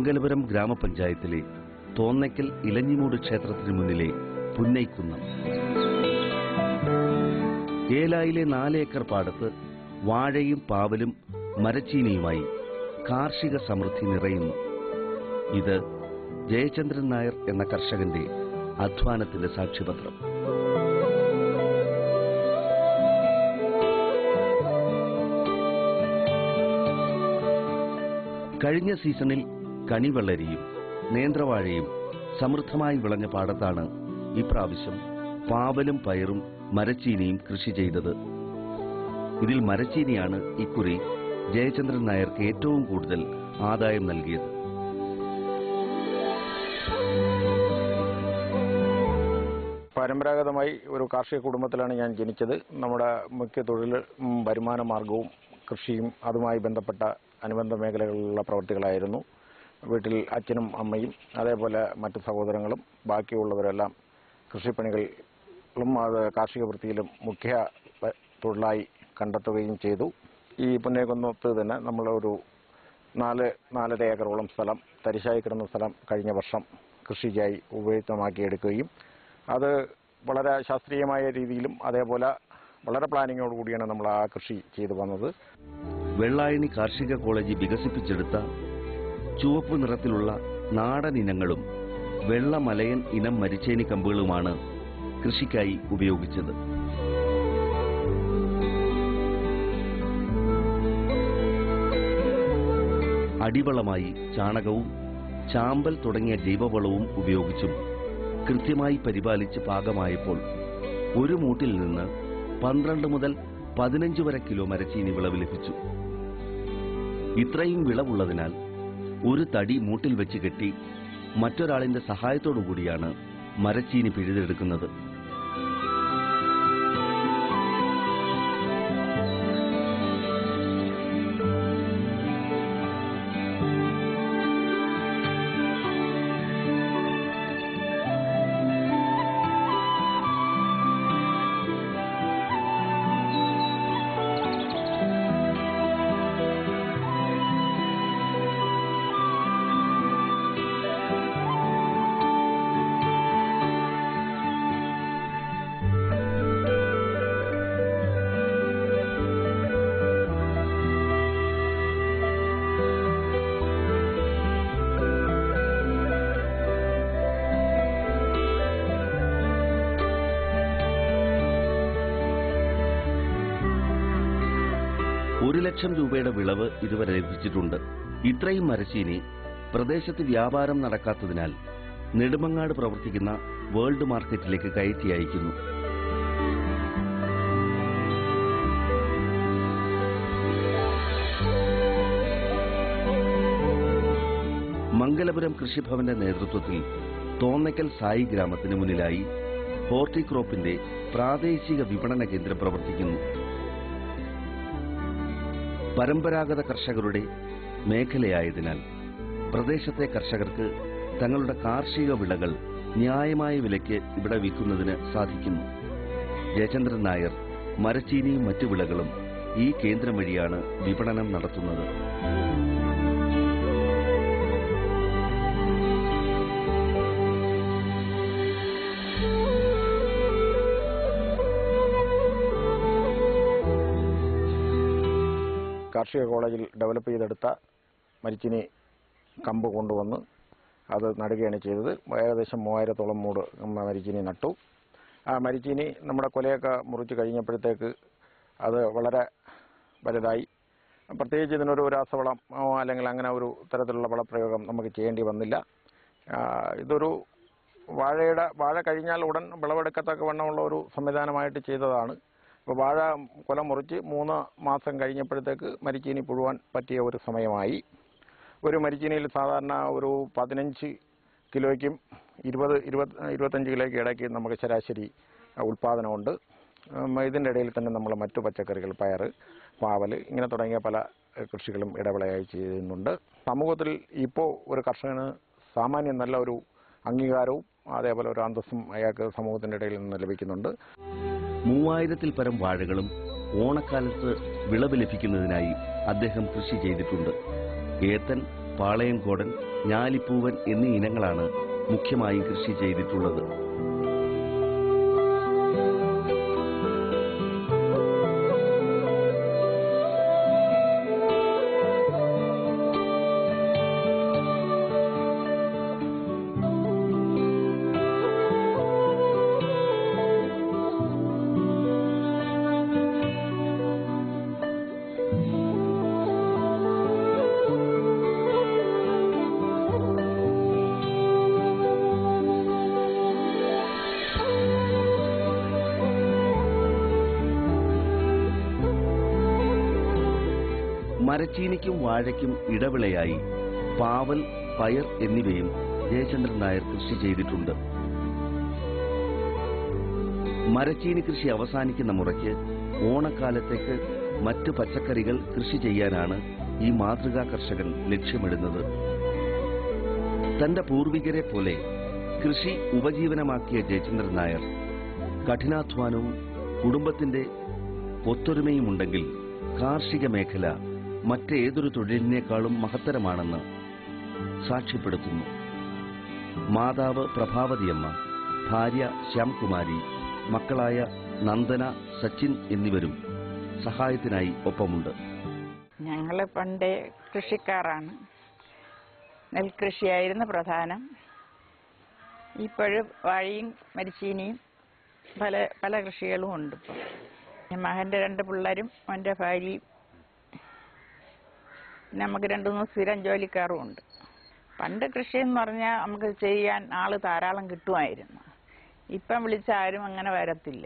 മംഗലപുരം ഗ്രാമപഞ്ചായത്തിലെ തോന്നയ്ക്കൽ ഇലഞ്ഞിമൂട് ക്ഷേത്രത്തിന് മുന്നിലെ പുന്നൈക്കുന്നം. ഏലായിലെ 4 ഏക്കർ പാടത്ത് വാഴയും പാവലും മരച്ചീനിയുമായി കാർഷിക സമൃദ്ധി നിറയുന്നു. ഇത് ജയചന്ദ്രൻ നായർ എന്ന കർഷകന്റെ അധ്വാനത്തിന്റെ സാക്ഷ്യപത്രം. കഴിഞ്ഞ സീസണിൽ കണിവെള്ളരിയും നേന്ത്രവാഴയും സമൃദ്ധമായി വിളഞ്ഞ പാടത്താണ് ഇപ്രാവശ്യം പാവലും പയറും മരച്ചീനിയും കൃഷി ചെയ്തത്. ഇതിൽ മരച്ചീനിയാണ് ഇക്കുറി ജയചന്ദ്രൻ നായർക്ക് ഏറ്റവും കൂടുതൽ ആദായം നൽകിയത്. പരമ്പരാഗതമായി ഒരു കാർഷിക കുടുംബത്തിലാണ് ഞാൻ ജനിച്ചത്. നമ്മുടെ മുഖ്യ തൊഴിൽ വരുമാന മാർഗവും കൃഷിയും അതുമായി ബന്ധപ്പെട്ട അനുബന്ധ മേഖലകളിലുള്ള പ്രവൃത്തികളായിരുന്നു. വീട്ടിൽ അച്ഛനും അമ്മയും അതേപോലെ മറ്റു സഹോദരങ്ങളും ബാക്കിയുള്ളവരെല്ലാം കൃഷിപ്പണികളും അത് കാർഷിക വൃത്തിയിലും മുഖ്യ തൊഴിലായി കണ്ടെത്തുകയും ചെയ്തു. ഈ പുന്നൈക്കുന്നത്ത് തന്നെ നമ്മളൊരു 4.5 ഏക്കറോളം സ്ഥലം, തരിശായി കിടന്ന സ്ഥലം കഴിഞ്ഞ വർഷം കൃഷിക്കായി ഉപയുക്തമാക്കിയെടുക്കുകയും അത് വളരെ ശാസ്ത്രീയമായ രീതിയിലും അതേപോലെ വളരെ പ്ലാനിങ്ങോടുകൂടിയാണ് നമ്മൾ ആ കൃഷി ചെയ്തു വന്നത്. വെള്ളായണി കാർഷിക കോളേജ് വികസിപ്പിച്ചെടുത്ത ചുവപ്പ് നിറത്തിലുള്ള നാടൻ ഇനങ്ങളും വെള്ളമലയൻ ഇനം മരിച്ചേനി കമ്പുകളുമാണ് കൃഷിക്കായി ഉപയോഗിച്ചത്. അടിവളമായി ചാണകവും ചാമ്പൽ തുടങ്ങിയ ജൈവവളവും ഉപയോഗിച്ചും കൃത്യമായി പരിപാലിച്ച് പാകമായപ്പോൾ ഒരു മൂട്ടിൽ നിന്ന് 12 മുതൽ 15 വരെ കിലോ മരച്ചീനി വിളവ് ലഭിച്ചു. ഇത്രയും വിളവുള്ളതിനാൽ ഒരു തടി മൂട്ടിൽ വെച്ച് കെട്ടി മറ്റൊരാളിന്റെ സഹായത്തോടുകൂടിയാണ് മരച്ചീനി പിഴുതെടുക്കുന്നത്. ₹1,00,000 വിളവ് ഇതുവരെ ലഭിച്ചിട്ടുണ്ട്. ഇത്രയും മരച്ചീനി പ്രദേശത്ത് വ്യാപാരം നടക്കാത്തതിനാൽ നെടുമങ്ങാട് പ്രവർത്തിക്കുന്ന വേൾഡ് മാർക്കറ്റിലേക്ക് കയറ്റി അയക്കുന്നു. മംഗലപുരം കൃഷിഭവന്റെ നേതൃത്വത്തിൽ തോന്നയ്ക്കൽ സായി ഗ്രാമത്തിന് മുന്നിലായി ഹോർട്ടിക്രോപ്പിന്റെ പ്രാദേശിക വിപണന കേന്ദ്രം പ്രവർത്തിക്കുന്നു. പരമ്പരാഗത കർഷകരുടെ മേഖലയായതിനാൽ പ്രദേശത്തെ കർഷകർക്ക് തങ്ങളുടെ കാർഷിക വിളകൾ ന്യായമായ വിലയ്ക്ക് ഇവിടെ വിൽക്കുന്നതിന് സാധിക്കുന്നു. ജയചന്ദ്രൻ നായർ മരച്ചീനിയും മറ്റു വിളകളും ഈ കേന്ദ്രം വഴിയാണ് വിപണനം നടത്തുന്നത്. കാർഷിക കോളേജിൽ ഡെവലപ്പ് ചെയ്തെടുത്ത മരച്ചീനി കമ്പ് കൊണ്ടുവന്ന് അത് നടുകയാണ് ചെയ്തത്. ഏകദേശം 3000-ഓളം മൂട് മരച്ചീനി നട്ടു. ആ മരച്ചീനി നമ്മുടെ കൊലയൊക്കെ മുറിച്ച് കഴിഞ്ഞപ്പോഴത്തേക്ക് അത് വളരെ വലുതായി. പ്രത്യേകിച്ച് ഇതിനൊരു രാസവളം അല്ലെങ്കിൽ അങ്ങനെ ഒരു തരത്തിലുള്ള വളപ്രയോഗം നമുക്ക് ചെയ്യേണ്ടി വന്നില്ല. ഇതൊരു വാഴ കഴിഞ്ഞാൽ ഉടൻ വിളവെടുക്കത്തക്ക വണ്ണമുള്ള ഒരു സംവിധാനമായിട്ട് ചെയ്തതാണ്. അപ്പോൾ വാഴ കൊല മുറിച്ച് 3 മാസം കഴിഞ്ഞപ്പോഴത്തേക്ക് മരച്ചീനി പുഴുവാൻ പറ്റിയ ഒരു സമയമായി. ഒരു മരച്ചീനിയിൽ സാധാരണ ഒരു 15 കിലോയ്ക്കും 20-25 കിലോയ്ക്ക് ഇടയ്ക്ക് നമുക്ക് ശരാശരി ഉൽപ്പാദനമുണ്ട്. ഇതിൻ്റെ ഇടയിൽ തന്നെ നമ്മൾ മറ്റു പച്ചക്കറികൾ, പയർ, പാവൽ ഇങ്ങനെ തുടങ്ങിയ പല കൃഷികളും ഇടവിളയായി ചെയ്യുന്നുണ്ട്. സമൂഹത്തിൽ ഇപ്പോൾ ഒരു കർഷകന് സാമാന്യം നല്ല ഒരു അംഗീകാരവും അതേപോലെ ഒരു അന്തസ്സും അയാൾക്ക് സമൂഹത്തിൻ്റെ ഇടയിൽ നിന്ന് ലഭിക്കുന്നുണ്ട്. 3000-ൽ പരം വാഴകളും ഓണക്കാലത്ത് വിളവ് ലഭിക്കുന്നതിനായി അദ്ദേഹം കൃഷി ചെയ്തിട്ടുണ്ട്. ഏത്തൻ, പാളയംകോടൻ, ഞാലിപ്പൂവൻ എന്നീ ഇനങ്ങളാണ് മുഖ്യമായും കൃഷി ചെയ്തിട്ടുള്ളത്. മരച്ചീനിക്കും വാഴയ്ക്കും ഇടവിളയായി പാവൽ, പയർ എന്നിവയും ജയചന്ദ്രൻ നായർ കൃഷി ചെയ്തിട്ടുണ്ട്. മരച്ചീനി കൃഷി അവസാനിക്കുന്ന മുറയ്ക്ക് ഓണക്കാലത്തേക്ക് മറ്റ് പച്ചക്കറികൾ കൃഷി ചെയ്യാനാണ് ഈ മാതൃകാ കർഷകൻ ലക്ഷ്യമിടുന്നത്. തന്റെ പൂർവികരെ പോലെ കൃഷി ഉപജീവനമാക്കിയ ജയചന്ദ്രൻ നായർ കഠിനാധ്വാനവും കുടുംബത്തിന്റെ ഒത്തൊരുമയുമുണ്ടെങ്കിൽ കാർഷിക മേഖല മറ്റേതൊരു തൊഴിലിനേക്കാളും മഹത്തരമാണെന്ന് സാക്ഷ്യപ്പെടുത്തുന്നു. മാതാവ് പ്രഭാവതിയമ്മ, ഭാര്യ ശ്യാംകുമാരി, മക്കളായ നന്ദന, സച്ചിൻ എന്നിവരും സഹായത്തിനായി ഒപ്പമുണ്ട്. ഞങ്ങൾ പണ്ടേ കൃഷിക്കാരാണ്. നെൽകൃഷിയായിരുന്നു പ്രധാനം. ഇപ്പോഴും വാഴയും മരിച്ചീനിയും പല കൃഷികളും ഉണ്ട്. ഇപ്പം മകൻ്റെ 2 പിള്ളേരും അവൻ്റെ ഭാര്യയും, നമുക്ക് 2-3 സ്ഥിരം ജോലിക്കാരും ഉണ്ട്. പണ്ട് കൃഷി എന്ന് പറഞ്ഞാൽ നമുക്ക് ചെയ്യാൻ ആള് ധാരാളം കിട്ടുമായിരുന്നു. ഇപ്പം വിളിച്ചാരും അങ്ങനെ വരത്തില്ല.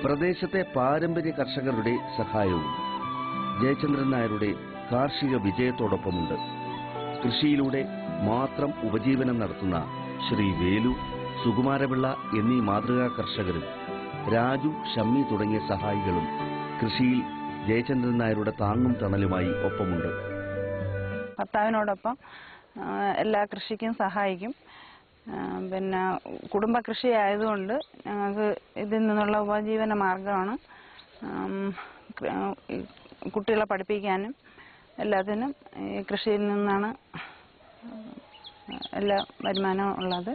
പ്രദേശത്തെ പാരമ്പര്യ കർഷകരുടെ സഹായവും ജയചന്ദ്രൻ നായരുടെ കാർഷിക വിജയത്തോടൊപ്പമുണ്ട്. കൃഷിയിലൂടെ മാത്രം ഉപജീവനം നടത്തുന്ന ശ്രീ വേലു, സുകുമാരപിള്ള എന്നീ മാതൃകാ കർഷകരും രാജു, ഷമ്മി തുടങ്ങിയ സഹായികളും കൃഷിയിൽ ജയചന്ദ്രൻ നായരുടെ താങ്ങും തണലുമായി ഒപ്പമുണ്ട്. ഭർത്താവിനോടൊപ്പം എല്ലാ കൃഷിക്കും സഹായിക്കും. പിന്നെ കുടുംബ കൃഷി ആയതുകൊണ്ട് ഞങ്ങൾക്ക് ഇതിൽ നിന്നുള്ള ഉപജീവന മാർഗമാണ്. കുട്ടികളെ പഠിപ്പിക്കാനും എല്ലാത്തിനും ഈ കൃഷിയിൽ നിന്നാണ് എല്ലാ വരുമാനവും ഉള്ളത്.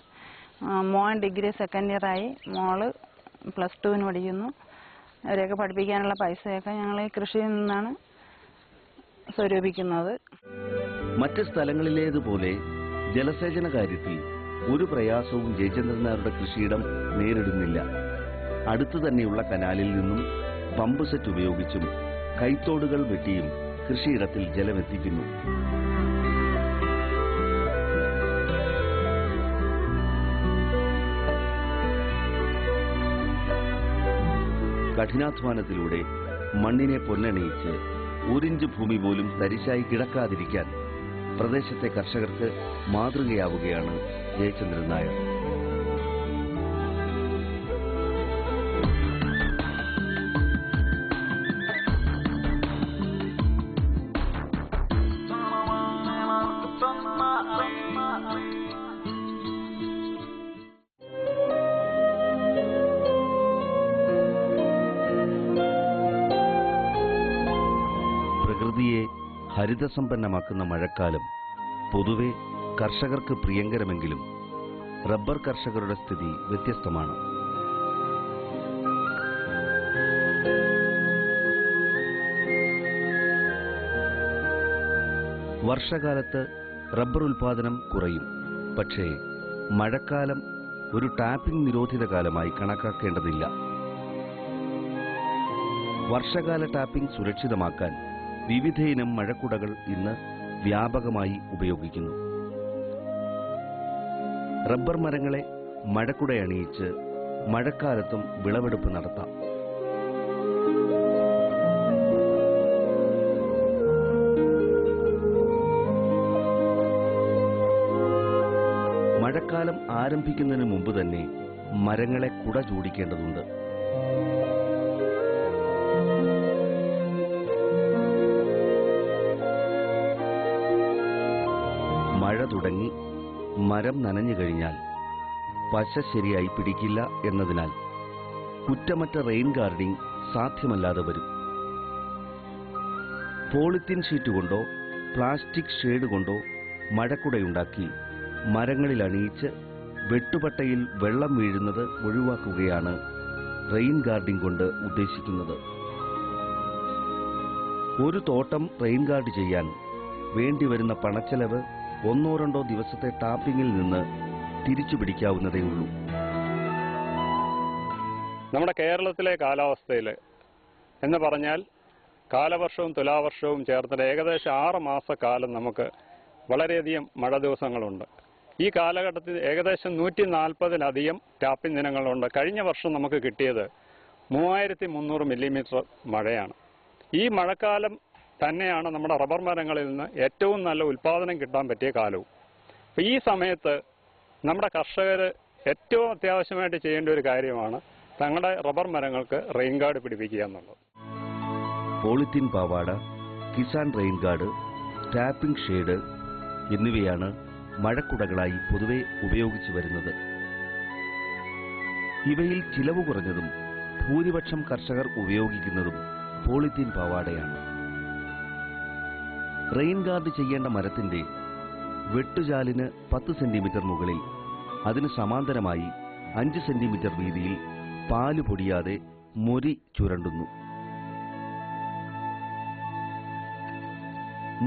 മോൻ ഡിഗ്രി സെക്കൻഡ് ഇയറായി, മോള് +2 പഠിക്കുന്നു. അവരെയൊക്കെ പഠിപ്പിക്കാനുള്ള പൈസയൊക്കെ ഞങ്ങൾ ഈ കൃഷിയിൽ നിന്നാണ് സ്വരൂപിക്കുന്നത്. മറ്റ് സ്ഥലങ്ങളിലേതുപോലെ ജലസേചന കാര്യത്തിൽ ഒരു പ്രയാസവും ജയചന്ദ്രൻ നായരുടെ കൃഷിയിടം നേരിടുന്നില്ല. അടുത്തു തന്നെയുള്ള കനാലിൽ നിന്നും പമ്പ് സെറ്റ് ഉപയോഗിച്ചും കൈത്തോടുകൾ വെട്ടിയും കൃഷിയിടത്തിൽ ജലമെത്തിക്കുന്നു. കഠിനാധ്വാനത്തിലൂടെ മണ്ണിനെ പൊന്നണിയിച്ച് 1 ഇഞ്ച് ഭൂമി പോലും തരിശായി കിടക്കാതിരിക്കാൻ പ്രദേശത്തെ കർഷകർക്ക് മാതൃകയാവുകയാണ് ജയചന്ദ്രൻ നായർ. പ്രകൃതിയെ ഹരിതസമ്പന്നമാക്കുന്ന മഴക്കാലം പൊതുവെ കർഷകർക്ക് പ്രിയങ്കരമെങ്കിലും റബ്ബർ കർഷകരുടെ സ്ഥിതി വ്യത്യസ്തമാണ്. വർഷകാലത്ത് റബ്ബർ ഉൽപാദനം കുറയും. പക്ഷേ മഴക്കാലം ഒരു ടാപ്പിംഗ് നിരോധിത കാലമായി കണക്കാക്കേണ്ടതില്ല. വർഷകാല ടാപ്പിംഗ് സുരക്ഷിതമാക്കാൻ വിവിധയിനം മഴക്കുടകൾ ഇന്ന് വ്യാപകമായി ഉപയോഗിക്കുന്നു. റബ്ബർ മരങ്ങളെ മഴക്കുടയണിയിച്ച് മഴക്കാലത്തും വിളവെടുപ്പ് നടത്താം. മഴക്കാലം ആരംഭിക്കുന്നതിന് മുമ്പ് തന്നെ മരങ്ങളെ കുട ചൂടിക്കേണ്ടതുണ്ട്. മഴ തുടങ്ങി മരം നനഞ്ഞു കഴിഞ്ഞാൽ പശ ശരിയായി പിടിക്കില്ല എന്നതിനാൽ കുറ്റമറ്റ റെയിൻ ഗാർഡിംഗ് സാധ്യമല്ലാതെ വരും. പോളിത്തീൻ ഷീറ്റ് കൊണ്ടോ പ്ലാസ്റ്റിക് ഷേഡ് കൊണ്ടോ മഴക്കുടയുണ്ടാക്കി മരങ്ങളിൽ അണിയിച്ച് വെട്ടുപട്ടയിൽ വെള്ളം വീഴുന്നത് ഒഴിവാക്കുകയാണ് റെയിൻ ഗാർഡിംഗ് കൊണ്ട് ഉദ്ദേശിക്കുന്നത്. ഒരു തോട്ടം റെയിൻ ഗാർഡ് ചെയ്യാൻ വേണ്ടിവരുന്ന പണച്ചെലവ് 1-2 ദിവസത്തെ ടാപ്പിങ്ങിൽ നിന്ന് തിരിച്ചു പിടിക്കാവുന്നതേയുള്ളൂ. നമ്മുടെ കേരളത്തിലെ കാലാവസ്ഥയിൽ എന്ന് പറഞ്ഞാൽ കാലവർഷവും തുലാവർഷവും ചേർത്തിട്ട് ഏകദേശം 6 മാസക്കാലം നമുക്ക് വളരെയധികം മഴ ദിവസങ്ങളുണ്ട്. ഈ കാലഘട്ടത്തിൽ ഏകദേശം 140-ലധികം ടാപ്പിംഗ് ദിനങ്ങളുണ്ട്. കഴിഞ്ഞ വർഷം നമുക്ക് കിട്ടിയത് 3300 മില്ലിമീറ്റർ മഴയാണ്. ഈ മഴക്കാലം തന്നെയാണ് നമ്മുടെ റബ്ബർ മരങ്ങളിൽ നിന്ന് ഏറ്റവും നല്ല ഉൽപ്പാദനം കിട്ടാൻ പറ്റിയ കാലവും. അപ്പോൾ ഈ സമയത്ത് നമ്മുടെ കർഷകർ ഏറ്റവും അത്യാവശ്യമായിട്ട് ചെയ്യേണ്ട ഒരു കാര്യമാണ് തങ്ങളുടെ റബ്ബർ മരങ്ങൾക്ക് റെയിൻ ഗാർഡ് പിടിപ്പിക്കുക എന്നുള്ളത്. പോളിത്തീൻ പാവാട, Kisan rain guard, tapping shade എന്നിവയാണ് മഴക്കുടകളായി പൊതുവെ ഉപയോഗിച്ചു വരുന്നത്. ഇവയിൽ ചിലവ് കുറഞ്ഞതും ഭൂരിപക്ഷം കർഷകർ ഉപയോഗിക്കുന്നതും പോളിത്തീൻ പാവാടയാണ്. റെയിൻ ഗാർഡ് ചെയ്യേണ്ട മരത്തിന്റെ വെട്ടുചാലിന് 10 സെന്റിമീറ്റർ മുകളിൽ അതിന് സമാന്തരമായി 5 സെന്റിമീറ്റർ വീതിയിൽ പാല് പൊടിയാതെ മൊരി ചുരണ്ടുന്നു.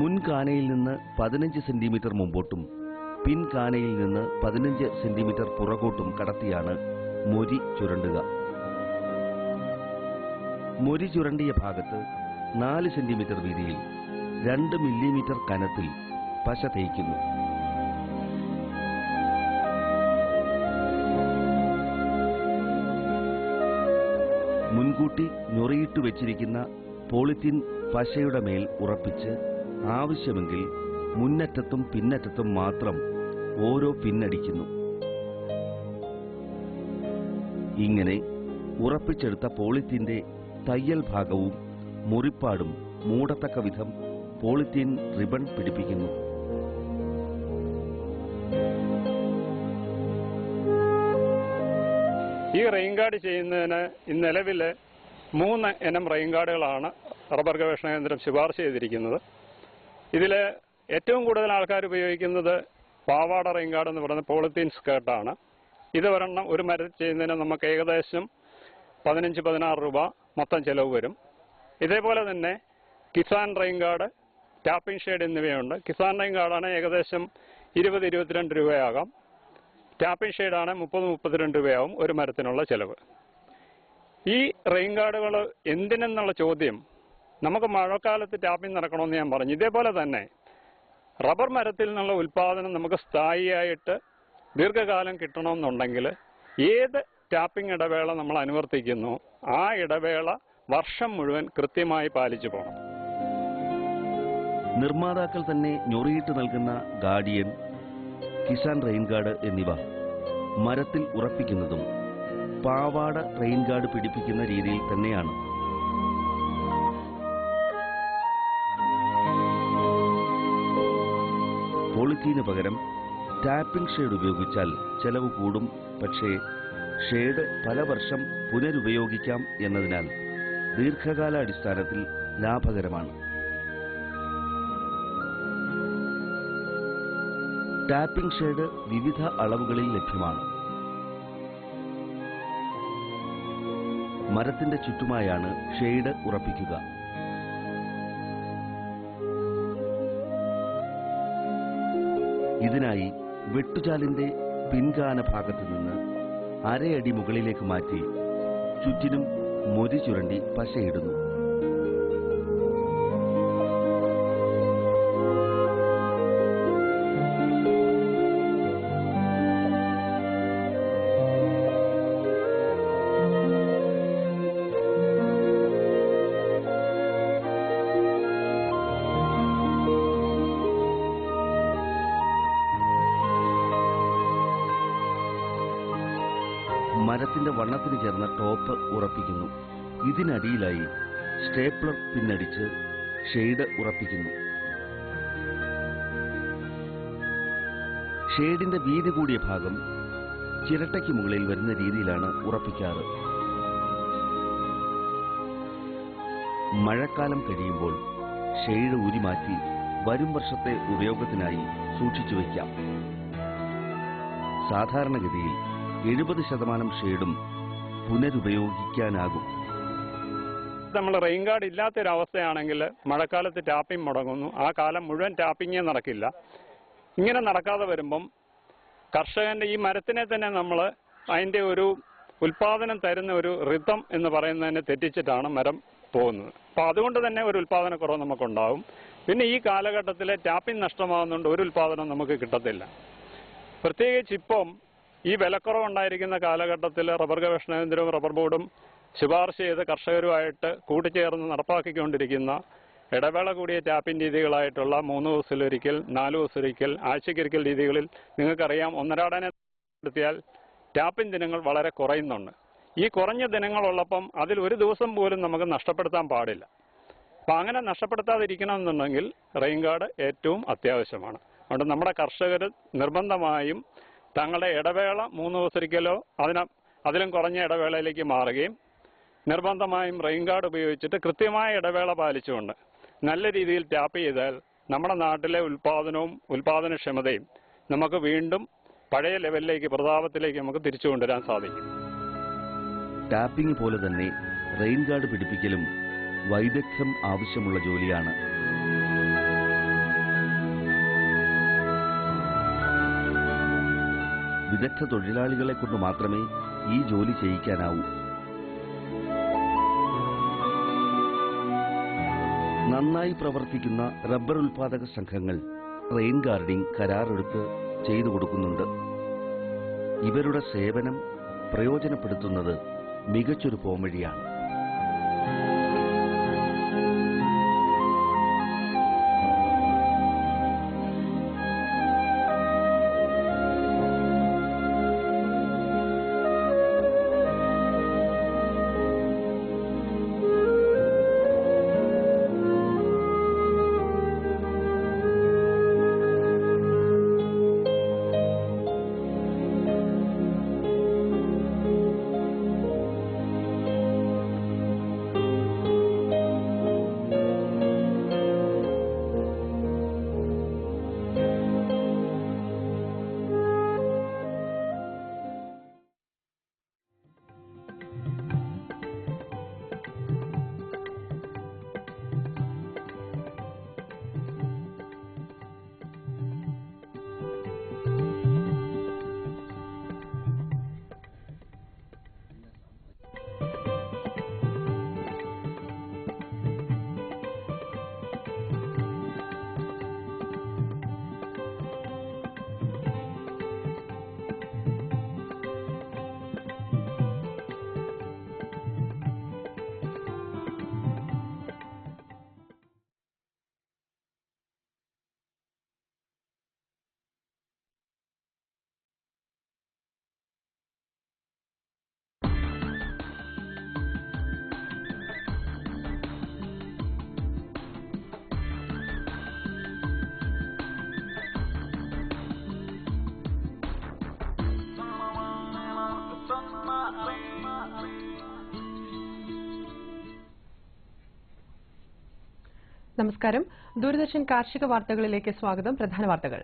മുൻകാനയിൽ നിന്ന് 15 സെന്റിമീറ്റർ മുമ്പോട്ടും പിൻകാനയിൽ നിന്ന് 15 സെന്റിമീറ്റർ പുറകോട്ടും കടത്തിയാണ് മൊരി ചുരണ്ടുക. മൊരി ചുരണ്ടിയ ഭാഗത്ത് 4 സെന്റിമീറ്റർ വീതിയിൽ 2 മില്ലിമീറ്റർ കനത്തിൽ പശ തേയ്ക്കുന്നു. മുൻകൂട്ടി ഞൊറിയിട്ട് വെച്ചിരിക്കുന്ന പോളിത്തീൻ പശയുടെ മേൽ ഉറപ്പിച്ച് ആവശ്യമെങ്കിൽ മുന്നറ്റത്തും പിന്നറ്റത്തും മാത്രം ഓരോ പിന്നടിക്കുന്നു. ഇങ്ങനെ ഉറപ്പിച്ചെടുത്ത പോളിത്തീന്റെ തയ്യൽ ഭാഗവും മുറിപ്പാടും മൂടത്തക്ക വിധം പോളിത്തീൻ റിബൺ പിടിപ്പിക്കുന്നു. ഈ റെയിൻ ഗാർഡ് ചെയ്യുന്നതിന് നിലവിൽ 3 ഇനം റെയിൻ ഗാർഡുകളാണ് റബ്ബർ ഗവേഷണ കേന്ദ്രം ശുപാർശ ചെയ്തിരിക്കുന്നത്. ഇതിൽ ഏറ്റവും കൂടുതൽ ആൾക്കാർ ഉപയോഗിക്കുന്നത് പാവാട റെയിൻ ഗാർഡ് എന്ന് പറയുന്ന പോളിത്തീൻ സ്കേർട്ടാണ്. ഇത് ഒരെണ്ണം ഒരു മരം ചെയ്യുന്നതിന് നമുക്ക് ഏകദേശം 15-16 രൂപ മൊത്തം ചിലവ് വരും. ഇതേപോലെ തന്നെ Kisan rain guard, tapping shade എന്നിവയുണ്ട്. കിസാൻ റെയിൻ ഗാർഡാണ് ഏകദേശം 20-22 രൂപയാകാം. ടാപ്പിംഗ് ഷെയ്ഡാണ് 30-32 രൂപയാവും ഒരു മരത്തിനുള്ള ചിലവ്. ഈ റെയിൻ ഗാർഡുകൾ എന്തിനെന്നുള്ള ചോദ്യം, നമുക്ക് മഴക്കാലത്ത് ടാപ്പിംഗ് നടക്കണമെന്ന് ഞാൻ പറഞ്ഞു. ഇതേപോലെ തന്നെ റബ്ബർ മരത്തിൽ നിന്നുള്ള ഉൽപ്പാദനം നമുക്ക് സ്ഥായിയായിട്ട് ദീർഘകാലം കിട്ടണമെന്നുണ്ടെങ്കിൽ ഏത് ടാപ്പിംഗ് ഇടവേള നമ്മൾ അനുവർത്തിക്കുന്നു ആ ഇടവേള വർഷം മുഴുവൻ കൃത്യമായി പാലിച്ചു പോകണം. നിർമ്മാതാക്കൾ തന്നെ ഞൊറിയിട്ട് നൽകുന്ന ഗാർഡിയൻ, കിസാൻ റെയിൻ ഗാർഡ് എന്നിവ മരത്തിൽ ഉറപ്പിക്കുന്നതും പാവാട റെയിൻ ഗാർഡ് പിടിപ്പിക്കുന്ന രീതിയിൽ തന്നെയാണ്. പോളിത്തീന് പകരം ടാപ്പിംഗ് ഷേഡ് ഉപയോഗിച്ചാൽ ചെലവ് കൂടും. പക്ഷേ ഷേഡ് പല വർഷം പുനരുപയോഗിക്കാം എന്നതിനാൽ ദീർഘകാല അടിസ്ഥാനത്തിൽ ലാഭകരമാണ്. ടാപ്പിംഗ് ഷേഡ് വിവിധ അളവുകളിൽ ലഭ്യമാണ്. മരത്തിന്റെ ചുറ്റുമായാണ് ഷെയ്ഡ് ഉറപ്പിക്കുക. ഇതിനായി വെട്ടുചാലിന്റെ പിൻകാന ഭാഗത്തു നിന്ന് അരയടി മുകളിലേക്ക് മാറ്റി ചുറ്റിനും മൊരി ചുരണ്ടി പശയിടുന്നു. മരത്തിന്റെ വണ്ണത്തിന് ചേർന്ന ടോപ്പ് ഉറപ്പിക്കുന്നു. ഇതിനടിയിലായി സ്റ്റേപ്ലർ പിന്നടിച്ച് ഷെയ്ഡ് ഉറപ്പിക്കുന്നു. ഷെയ്ഡിന്റെ വീതി കൂടിയ ഭാഗം ചിരട്ടയ്ക്ക് മുകളിൽ വരുന്ന രീതിയിലാണ് ഉറപ്പിക്കാറ്. മഴക്കാലം കഴിയുമ്പോൾ ഷെയ്ഡ് ഊരിമാറ്റി വരും വർഷത്തെ ഉപയോഗത്തിനായി സൂക്ഷിച്ചു വയ്ക്കാം. സാധാരണഗതിയിൽ 70% ഷേഡും പുനരുപയോഗിക്കാനാകും. നമ്മൾ റെയിൻ ഗാർഡ് ഇല്ലാത്തൊരവസ്ഥയാണെങ്കിൽ മഴക്കാലത്ത് ടാപ്പിംഗ് മുടങ്ങുന്നു. ആ കാലം മുഴുവൻ ടാപ്പിങ്ങേ നടക്കില്ല. ഇങ്ങനെ നടക്കാതെ വരുമ്പം കർഷകന്റെ ഈ മരത്തിനെ തന്നെ നമ്മൾ അതിൻ്റെ ഒരു ഉൽപാദനം തരുന്ന ഒരു റിതം എന്ന് പറയുന്നതിനെ തെറ്റിച്ചിട്ടാണ് മരം പോകുന്നത്. അപ്പോൾ അതുകൊണ്ട് തന്നെ ഒരു ഉൽപാദനക്കുറവ് നമുക്കുണ്ടാവും. പിന്നെ ഈ കാലഘട്ടത്തിൽ ടാപ്പിംഗ് നഷ്ടമാകുന്നതുകൊണ്ട് ഒരു ഉൽപാദനം നമുക്ക് കിട്ടത്തില്ല. പ്രത്യേകിച്ച് ഇപ്പം ഈ വിലക്കുറവുണ്ടായിരിക്കുന്ന കാലഘട്ടത്തിൽ റബ്ബർ ഗവേഷണ കേന്ദ്രവും റബ്ബർ ബോർഡും ശുപാർശ ചെയ്ത് കർഷകരുമായിട്ട് കൂട്ടിച്ചേർന്ന് നടപ്പാക്കിക്കൊണ്ടിരിക്കുന്ന ഇടവേള കൂടിയ ടാപ്പിംഗ് രീതികളായിട്ടുള്ള 3 ദിവസത്തിലൊരിക്കൽ, 4 ദിവസമൊരിക്കൽ, ആഴ്ചയ്ക്കൊരിക്കൽ രീതികളിൽ നിങ്ങൾക്കറിയാം, ഒന്നരാടനെ നടത്തിയാൽ ടാപ്പിംഗ് ദിനങ്ങൾ വളരെ കുറയുന്നുണ്ട്. ഈ കുറഞ്ഞ ദിനങ്ങളുള്ളപ്പം അതിൽ ഒരു ദിവസം പോലും നമുക്ക് നഷ്ടപ്പെടുത്താൻ പാടില്ല. അപ്പം അങ്ങനെ നഷ്ടപ്പെടുത്താതിരിക്കണമെന്നുണ്ടെങ്കിൽ റെയിൻ ഗാർഡ് ഏറ്റവും അത്യാവശ്യമാണ്. അതുകൊണ്ട് നമ്മുടെ കർഷകർ നിർബന്ധമായും തങ്ങളുടെ ഇടവേള 3 ദിവസമൊരിക്കലോ അതിലും കുറഞ്ഞ ഇടവേളയിലേക്ക് മാറുകയും നിർബന്ധമായും റെയിൻ ഗാർഡ് ഉപയോഗിച്ചിട്ട് കൃത്യമായ ഇടവേള പാലിച്ചുകൊണ്ട് നല്ല രീതിയിൽ ടാപ്പ് ചെയ്താൽ നമ്മുടെ നാട്ടിലെ ഉൽപാദനവും ഉൽപാദനക്ഷമതയും നമുക്ക് വീണ്ടും പഴയ ലെവലിലേക്ക്, പ്രതാപത്തിലേക്ക് നമുക്ക് തിരിച്ചു കൊണ്ടുവരാൻ സാധിക്കും. ടാപ്പിംഗ് പോലെ തന്നെ റെയിൻ ഗാർഡ് പിടിപ്പിക്കലും വൈദഗ്ധ്യം ആവശ്യമുള്ള ജോലിയാണ്. വിദഗ്ധ തൊഴിലാളികളെ കൊണ്ട് മാത്രമേ ഈ ജോലി ചെയ്യിക്കാനാവൂ. നന്നായി പ്രവർത്തിക്കുന്ന റബ്ബർ ഉൽപാദക സംഘങ്ങൾ റെയിൻ ഗാർഡിംഗ് കരാറെടുത്ത് ചെയ്തു കൊടുക്കുന്നുണ്ട്. ഇവരുടെ സേവനം പ്രയോജനപ്പെടുത്തുന്നത് മികച്ചൊരു പോംവഴിയാണ്. നമസ്കാരം. ദൂരദർശൻ കാർഷിക വാർത്തകളിലേക്ക് സ്വാഗതം. പ്രധാന വാർത്തകൾ.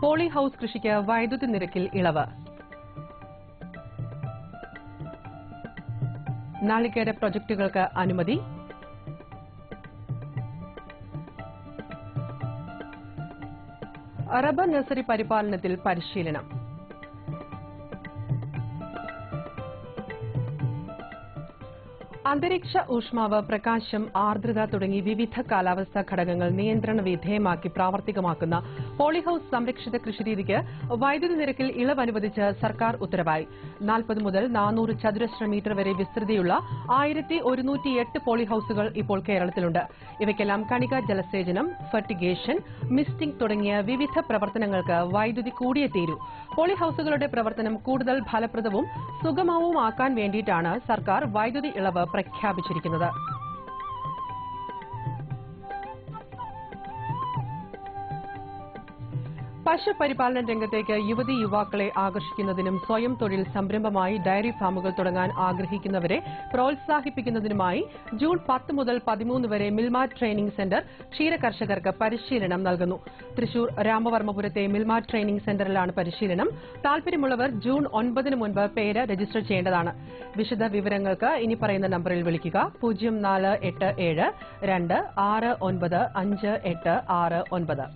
പോളി ഹൌസ് കൃഷിക്ക് വൈദ്യുതി നിരക്കിൽ ഇളവ്. നാളികേര പ്രൊജക്ടുകൾക്ക് അനുമതി. റബ്ബർ നഴ്സറി പരിപാലനത്തിൽ പരിശീലനം. അന്തരീക്ഷ ഊഷ്മാവ്, പ്രകാശം, ആർദ്രത തുടങ്ങി വിവിധ കാലാവസ്ഥാ ഘടകങ്ങൾ നിയന്ത്രണ വിധേയമാക്കി പ്രാവർത്തികമാക്കുന്ന പോളിഹൌസ് സംരക്ഷിത കൃഷിരീതിക്ക് വൈദ്യുതി നിരക്കിൽ ഇളവ് അനുവദിച്ച് സർക്കാർ ഉത്തരവായി. 40 മുതൽ 400 ചതുരശ്ര മീറ്റർ വരെ വിസ്തൃതിയുള്ള 1108 പോളിഹൌസുകൾ ഇപ്പോൾ കേരളത്തിലുണ്ട്. ഇവയ്ക്കെല്ലാം കണിക ജലസേചനം, ഫെർട്ടിഗേഷൻ, മിസ്റ്റിംഗ് തുടങ്ങിയ വിവിധ പ്രവർത്തനങ്ങൾക്ക് വൈദ്യുതി കൂടിയേ തീരൂ. പോളിഹൌസുകളുടെ പ്രവർത്തനം കൂടുതൽ ഫലപ്രദവും സുഗമവുമാക്കാൻ വേണ്ടിയിട്ടാണ് സർക്കാർ വൈദ്യുതി ഇളവ് പ്രഖ്യാപിച്ചിരിക്കുന്നത്. പശുപരിപാലന രംഗത്തേക്ക് യുവതി യുവാക്കളെ ആകർഷിക്കുന്നതിനും സ്വയം തൊഴിൽ സംരംഭമായി ഡയറി ഫാമുകൾ തുടങ്ങാൻ ആഗ്രഹിക്കുന്നവരെ പ്രോത്സാഹിപ്പിക്കുന്നതിനുമായി ജൂൺ 10 മുതൽ 13 വരെ മിൽമ ട്രെയിനിംഗ് സെന്റർ ക്ഷീരകർഷകർക്ക് പരിശീലനം നൽകുന്നു. തൃശൂർ രാമവർമ്മപുരത്തെ മിൽമ ട്രെയിനിംഗ് സെന്ററിലാണ് പരിശീലനം. താൽപര്യമുള്ളവർ ജൂൺ 9 മുൻപ് പേര് രജിസ്റ്റർ ചെയ്യേണ്ടതാണ്. വിശദ വിവരങ്ങൾക്ക് ഇനി പറയുന്ന നമ്പറിൽ വിളിക്കുക. 0487 2695869.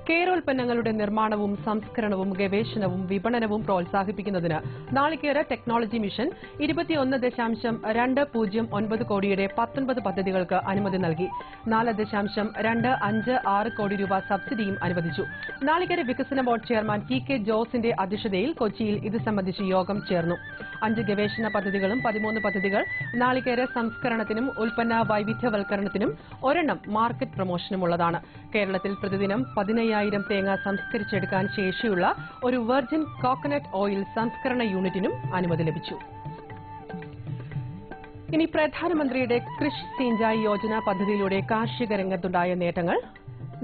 കേരോൽപ്പന്നങ്ങളുടെ നിർമ്മാണവും സംസ്കരണവും ഗവേഷണവും വിപണനവും പ്രോത്സാഹിപ്പിക്കുന്നതിന് നാളികേര ടെക്നോളജി മിഷൻ 21.209 കോടിയുടെ 19 പദ്ധതികൾക്ക് അനുമതി നൽകി. 4.256 കോടി രൂപ സബ്സിഡിയും അനുവദിച്ചു. നാളികേര വികസന ബോർഡ് ചെയർമാൻ TK ജോസിന്റെ അധ്യക്ഷതയിൽ കൊച്ചിയിൽ ഇത് സംബന്ധിച്ച് യോഗം ചേർന്നു. 5 ഗവേഷണ പദ്ധതികളും 13 പദ്ധതികൾ നാളികേര സംസ്കരണത്തിനും ഉൽപ്പന്ന വൈവിധ്യവൽക്കരണത്തിനും, ഒരെണ്ണം മാർക്കറ്റ് പ്രൊമോഷനുമുള്ളതാണ്. കേരളത്തിൽ പ്രതിദിനം 15,000 തേങ്ങ സംസ്കരിച്ചെടുക്കാൻ ശേഷിയുള്ള ഒരു വെർജിൻ കോക്കനട്ട് ഓയിൽ സംസ്കരണ യൂണിറ്റിനും അനുമതി ലഭിച്ചു. ഇനി പ്രധാനമന്ത്രിയുടെ കൃഷി സിഞ്ചായി യോജന പദ്ധതിയിലൂടെ കാർഷിക രംഗത്തുണ്ടായ നേട്ടങ്ങൾ.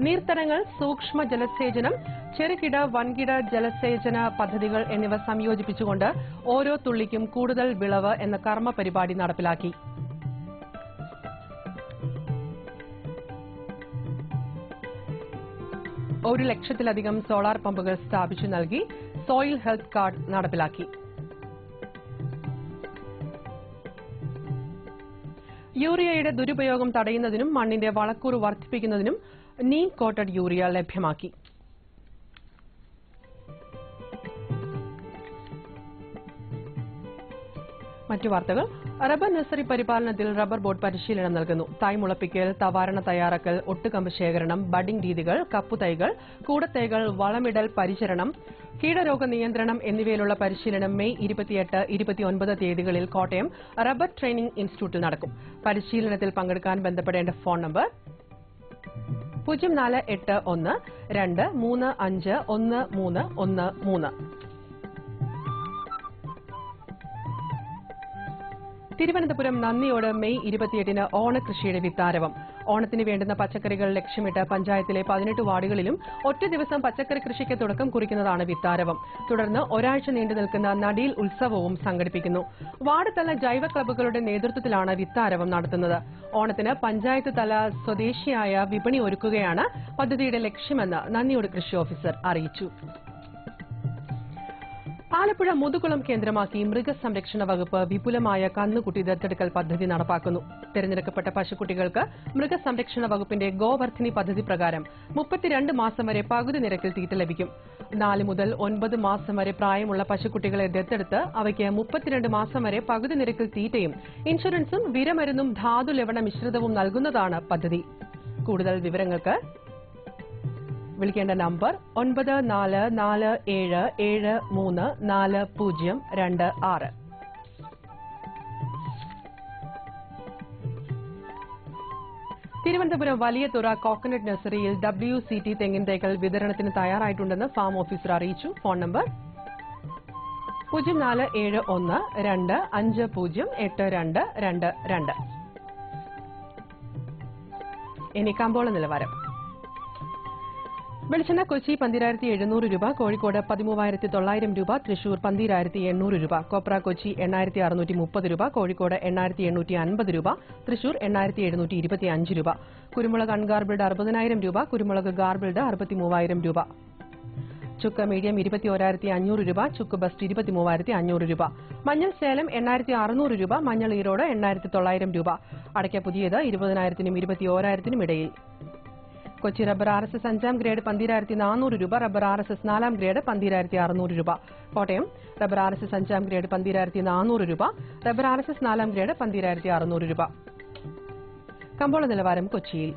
നീർത്തടങ്ങൾ, സൂക്ഷ്മ ജലസേചനം, ചെറുകിട വൻകിട ജലസേചന പദ്ധതികൾ എന്നിവ സംയോജിപ്പിച്ചുകൊണ്ട് ഓരോ തുള്ളിക്കും കൂടുതൽ വിളവ് എന്ന കർമ്മ പരിപാടി നടപ്പിലാക്കി. ഒരു ലക്ഷത്തിലധികം സോളാർ പമ്പുകൾ സ്ഥാപിച്ചു നൽകി. സോയിൽ ഹെൽത്ത് കാർഡ് നടപ്പിലാക്കി. യൂറിയയുടെ ദുരുപയോഗം തടയുന്നതിനും മണ്ണിന്റെ വളക്കൂറ് വർദ്ധിപ്പിക്കുന്നതിനും നീം കോട്ടഡ് യൂറിയ ലഭ്യമാക്കി. മറ്റു വാർത്തകൾ. റബ്ബർ നഴ്സറി പരിപാലനത്തിൽ റബ്ബർ ബോർഡ് പരിശീലനം നൽകുന്നു. തൈ മുളപ്പിക്കൽ, തവാരണ തയ്യാറാക്കൽ, ഒട്ടുകമ്പ് ശേഖരണം, ബഡിംഗ് രീതികൾ, കപ്പുതൈകൾ, കൂടത്തൈകൾ, വളമിടൽ, പരിചരണം, കീടരോഗ നിയന്ത്രണം എന്നിവയിലുള്ള പരിശീലനം മെയ് 28, 29 തീയതികളിൽ കോട്ടയം റബ്ബർ ട്രെയിനിംഗ് ഇൻസ്റ്റിറ്റ്യൂട്ടിൽ നടക്കും. പരിശീലനത്തിൽ പങ്കെടുക്കാൻ ബന്ധപ്പെടേണ്ട ഫോൺ നമ്പർ 0481 235 1313. തിരുവനന്തപുരം നന്ദിയോട് മെയ് 28 ഓണകൃഷിയുടെ വിത്താരവം. ഓണത്തിന് വേണ്ടുന്ന പച്ചക്കറികൾ ലക്ഷ്യമിട്ട് പഞ്ചായത്തിലെ 18 വാർഡുകളിലും ഒറ്റ ദിവസം പച്ചക്കറി കൃഷിക്ക് തുടക്കം കുറിക്കുന്നതാണ് വിത്താരവം. തുടർന്ന് ഒരാഴ്ച നീണ്ടു നിൽക്കുന്ന നടീൽ ഉത്സവവും സംഘടിപ്പിക്കുന്നു. വാർഡ് തല ജൈവ ക്ലബ്ബുകളുടെ നേതൃത്വത്തിലാണ് വിത്താരവം നടത്തുന്നത്. ഓണത്തിന് പഞ്ചായത്ത് തല സ്വദേശിയായ വിപണി ഒരുക്കുകയാണ് പദ്ധതിയുടെ ലക്ഷ്യമെന്ന് നന്ദിയോട് കൃഷി ഓഫീസർ അറിയിച്ചു. ആലപ്പുഴ മുതുകുളം കേന്ദ്രമാക്കി മൃഗസംരക്ഷണ വകുപ്പ് വിപുലമായ കന്നുകുട്ടി ദത്തെടുക്കൽ പദ്ധതി നടപ്പാക്കുന്നു. തെരഞ്ഞെടുക്കപ്പെട്ട പശുക്കുട്ടികൾക്ക് മൃഗസംരക്ഷണ വകുപ്പിന്റെ ഗോവർദ്ധിനി പദ്ധതി പ്രകാരം 32 മാസം വരെ പകുതി നിരക്കിൽ തീറ്റ ലഭിക്കും. 4 മുതൽ 9 മാസം വരെ പ്രായമുള്ള പശുക്കുട്ടികളെ ദത്തെടുത്ത് അവയ്ക്ക് 32 മാസം വരെ പകുതി നിരക്കിൽ തീറ്റയും ഇൻഷുറൻസും വിരമരുന്നും ധാതു ലവണ മിശ്രിതവും നൽകുന്നതാണ് പദ്ധതി. കൂടുതൽ വിവരങ്ങൾക്ക് വിളിക്കേണ്ട നമ്പർ 9447734026. തിരുവനന്തപുരം വലിയതുറ കോക്കനട്ട് നഴ്സറിയിൽ WCT തെങ്ങിൻ തൈകൾ വിതരണത്തിന് തയ്യാറായിട്ടുണ്ടെന്ന് ഫാം ഓഫീസർ അറിയിച്ചു. Phone number 0471250822. ഇനി കമ്പോള നിലവാരം. വെളിച്ചെണ്ണ കൊച്ചി 12,700 രൂപ, കോഴിക്കോട് 13,900 രൂപ, തൃശൂർ 12,800 രൂപ. കൊപ്ര കൊച്ചി 8,630 രൂപ, കോഴിക്കോട് 8,850 രൂപ, തൃശൂർ 8,725 രൂപ. കുരുമുളക് അൺഗാർബിൾഡ് 60,000 രൂപ, കുരുമുളക് ഗാർബിൾഡ് 63,000 രൂപ. ചുക്ക് മീഡിയം 21,500 രൂപ, ചുക്ക് ബസ്റ്റ് 23,500 രൂപ. മഞ്ഞൾ സേലം 8,600 രൂപ, മഞ്ഞൾ ഈറോഡ് 8,900 രൂപ. അടയ്ക്ക പുതിയത് 20,000-നും 21,000-നും ഇടയിൽ. കൊച്ചി റബ്ബർ RSS 5ാം ഗ്രേഡ് 12,400 രൂപ, റബ്ബർ RSS 4ാം ഗ്രേഡ് 12,600 രൂപ. കോട്ടയം റബ്ബർ RSS 5ാം ഗ്രേഡ് 12,400 രൂപ, റബ്ബർ RSS 4ാം ഗ്രേഡ് 12,600 രൂപ. കമ്പോള നിലവാരം കൊച്ചിയിൽ.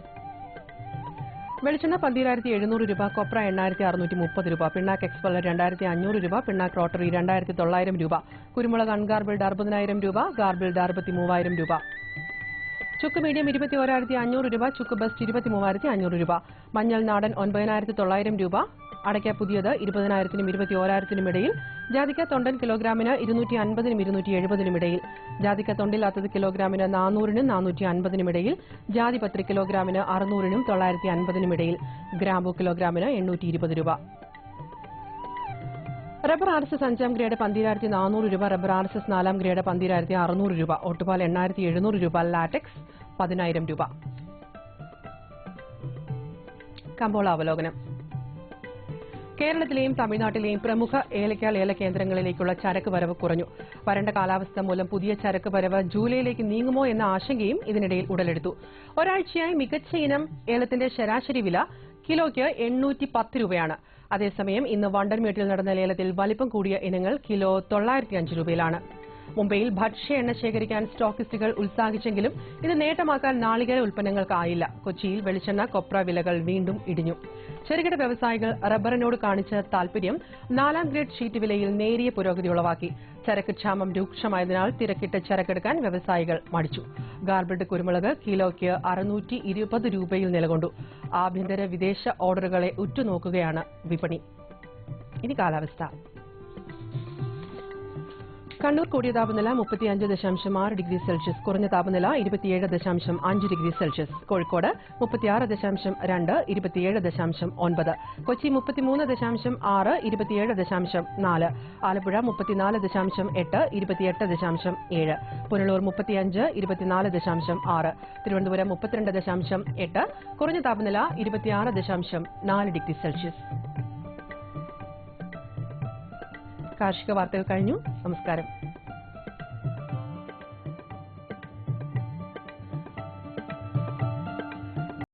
വെളിച്ചെണ്ണ 12,700 രൂപ, കൊപ്ര 8,630 രൂപ, പിണ്ണാക്ക് എക്സ്പെല്ലർ 2,500 രൂപ, പിണ്ണാക്ക് റോട്ടറി 2,900 രൂപ, കുരുമുളക് അൺഗാർബിൾഡ് 60,000 രൂപ, ഗാർബിൾഡ് 63,000 രൂപ. ചുക്ക് മീഡിയം 21,500 രൂപ, ചുക്ക് ബസ്റ്റ് 23,500 രൂപ. മഞ്ഞൾ നാടൻ 9,900 രൂപ, അടയ്ക്ക പുതിയത് 20,000-നും 21,000-നും ഇടയിൽ. ജാതിക്ക തൊണ്ടൻ കിലോഗ്രാമിന് 250-നും 270-നും ഇടയിൽ. ജാതിക്ക തൊണ്ടില്ലാത്തത് കിലോഗ്രാമിന് 400-നും 450-നും ഇടയിൽ. ജാതിപത്രി കിലോഗ്രാമിന് 600-നും 950-നും ഇടയിൽ. ഗ്രാമ്പു കിലോഗ്രാമിന് 820 രൂപ. റബ്ബർ RSS 5ാം ഗ്രേഡ് 12,400 രൂപ. റബ്ബർ RSS 4ാം ഗ്രേഡ് 12,600 രൂപ. ഒട്ടുപാൽ 8,700 രൂപ. ലാറ്റക്സ് 10,000 രൂപ. കമ്പോള അവലോകനം. കേരളത്തിലെയും തമിഴ്നാട്ടിലെയും പ്രമുഖ ഏലക്കാൾ ഏല കേന്ദ്രങ്ങളിലേക്കുള്ള ചരക്ക് വരവ് കുറഞ്ഞു. വരണ്ട കാലാവസ്ഥ മൂലം പുതിയ ചരക്ക് വരവ് ജൂലൈയിലേക്ക് നീങ്ങുമോ എന്ന ആശങ്കയും ഇതിനിടയിൽ ഉടലെടുത്തു. ഒരാഴ്ചയായി മികച്ച ഇനം ഏലത്തിന്റെ ശരാശരി വില കിലോയ്ക്ക് 810 രൂപയാണ്. അതേസമയം ഇന്ന് വണ്ടൻമേട്ടിൽ നടന്ന ലേലത്തിൽ വലിപ്പം കൂടിയ ഇനങ്ങൾ കിലോ 905 രൂപയിലാണ്. മുംബൈയിൽ ഭക്ഷ്യ എണ്ണ ശേഖരിക്കാൻ സ്റ്റോക്കിസ്റ്റുകൾ ഉത്സാഹിച്ചെങ്കിലും ഇത് നേട്ടമാക്കാൻ നാളികേര ഉൽപ്പന്നങ്ങൾക്കായില്ല. കൊച്ചിയിൽ വെളിച്ചെണ്ണ, കൊപ്ര വിലകൾ വീണ്ടും ഇടിഞ്ഞു. ചെറുകിട വ്യവസായികൾ റബ്ബറിനോട് കാണിച്ച താൽപര്യം 4ാം ഗ്രേഡ് ഷീറ്റ് വിലയിൽ നേരിയ പുരോഗതി ഉളവാക്കി. ചരക്ക് ക്ഷാമം രൂക്ഷമായതിനാൽ തിരക്കിട്ട് ചരക്കെടുക്കാൻ വ്യവസായികൾ മടിച്ചു. ഗാർബിൾഡ് കുരുമുളക് കിലോയ്ക്ക് 620 രൂപയിൽ നിലകൊണ്ടു. ആഭ്യന്തര വിദേശ ഓർഡറുകളെ ഉറ്റുനോക്കുകയാണ് വിപണി. ഇനി കാലാവസ്ഥ. കണ്ണൂർ കൂടിയ താപനില 35.6 ഡിഗ്രി സെൽഷ്യസ്, കുറഞ്ഞ താപനില 27.5 ഡിഗ്രി സെൽഷ്യസ്. കോഴിക്കോട് 36.2, 27.9. കൊച്ചി 33.6, 27.4. ആലപ്പുഴ 34.8, 28.7. പുനലൂർ 35, 24.6. തിരുവനന്തപുരം 32.8, കുറഞ്ഞ താപനില 26.4 ഡിഗ്രി സെൽഷ്യസ്. കാർഷിക വാർത്തകൾ കഴിഞ്ഞു. നമസ്കാരം.